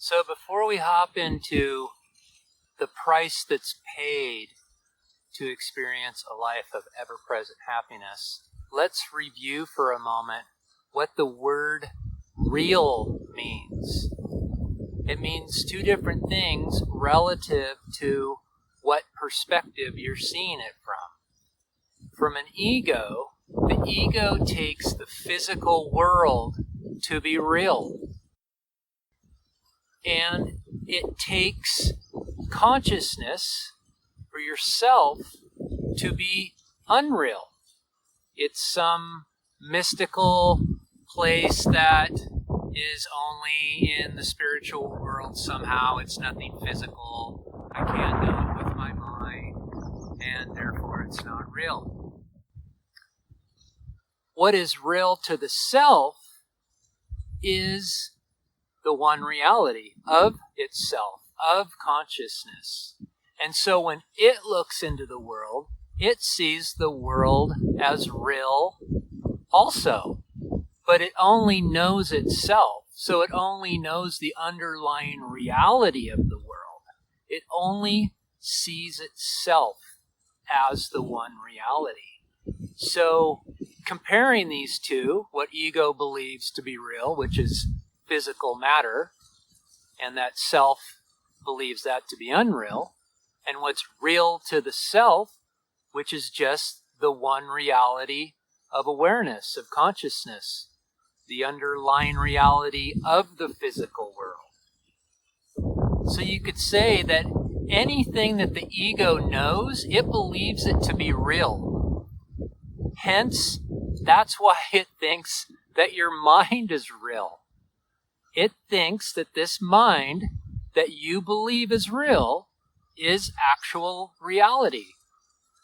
So before we hop into the price that's paid to experience a life of ever-present happiness, let's review for a moment what the word real means. It means two different things relative to what perspective you're seeing it from. From an ego, the ego takes the physical world to be real. And it takes consciousness for yourself to be unreal. It's some mystical place that is only in the spiritual world somehow. It's nothing physical. I can't know it with my mind, and therefore it's not real. What is real to the self is the one reality of itself, of consciousness. And so when it looks into the world, it sees the world as real also. But it only knows itself, so it only knows the underlying reality of the world. It only sees itself as the one reality. So comparing these two, what ego believes to be real, which is physical matter, and that self believes that to be unreal, and what's real to the self, which is just the one reality of awareness, of consciousness, the underlying reality of the physical world. So you could say that anything that the ego knows, it believes it to be real. Hence, that's why it thinks that your mind is real. It thinks that this mind that you believe is real is actual reality.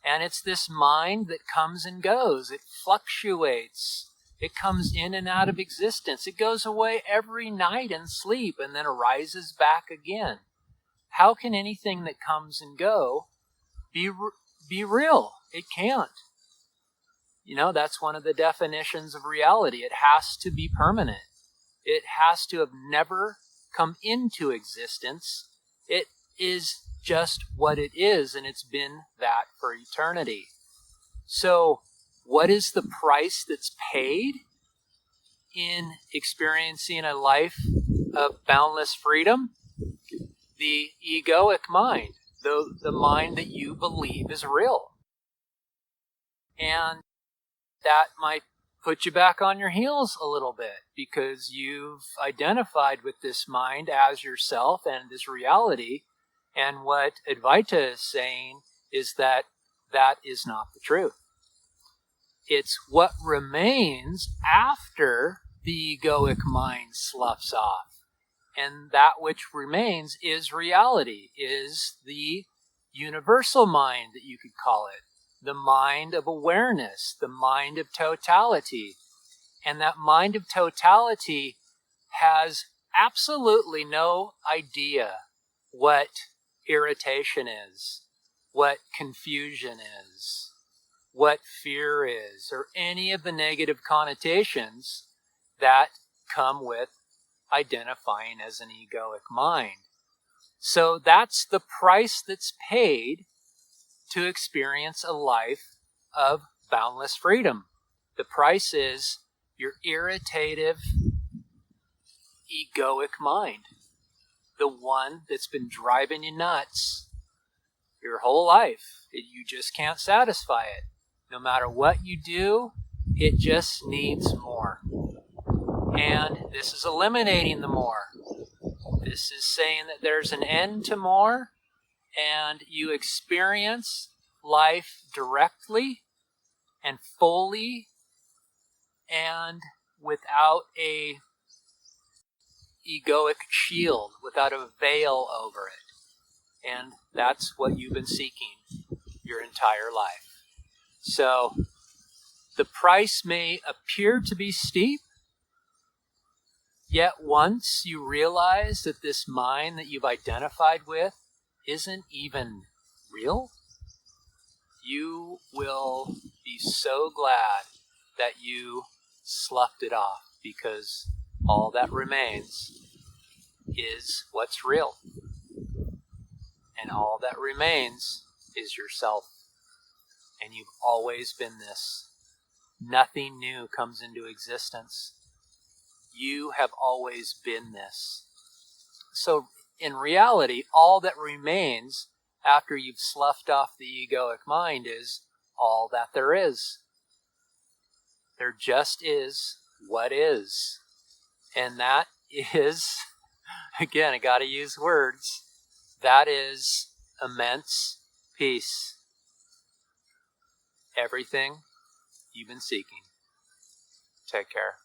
And it's this mind that comes and goes. It fluctuates. It comes in and out of existence. It goes away every night in sleep and then arises back again. How can anything that comes and goes be real? It can't. You know, that's one of the definitions of reality. It has to be permanent. It has to have never come into existence. It is just what it is, and it's been that for eternity. So, what is the price that's paid in experiencing a life of boundless freedom? The egoic mind, the mind that you believe is real. And that might put you back on your heels a little bit because you've identified with this mind as yourself and this reality. And what Advaita is saying is that that is not the truth. It's what remains after the egoic mind sloughs off. And that which remains is reality, is the universal mind that you could call it. The mind of awareness, the mind of totality. And that mind of totality has absolutely no idea what irritation is, what confusion is, what fear is, or any of the negative connotations that come with identifying as an egoic mind. So that's the price that's paid to experience a life of boundless freedom. The price is your irritative, egoic mind. The one that's been driving you nuts your whole life. You just can't satisfy it. No matter what you do, it just needs more. And this is eliminating the more. This is saying that there's an end to more, and you experience life directly and fully and without a egoic shield, without a veil over it. And that's what you've been seeking your entire life. So the price may appear to be steep, yet once you realize that this mind that you've identified with isn't even real, you will be so glad that you sloughed it off, because all that remains is what's real. And all that remains is yourself. And you've always been this. Nothing new comes into existence. You have always been this. So in reality, all that remains after you've sloughed off the egoic mind is all that there is. There just is what is. And that is, again, I got to use words, that is immense peace. Everything you've been seeking. Take care.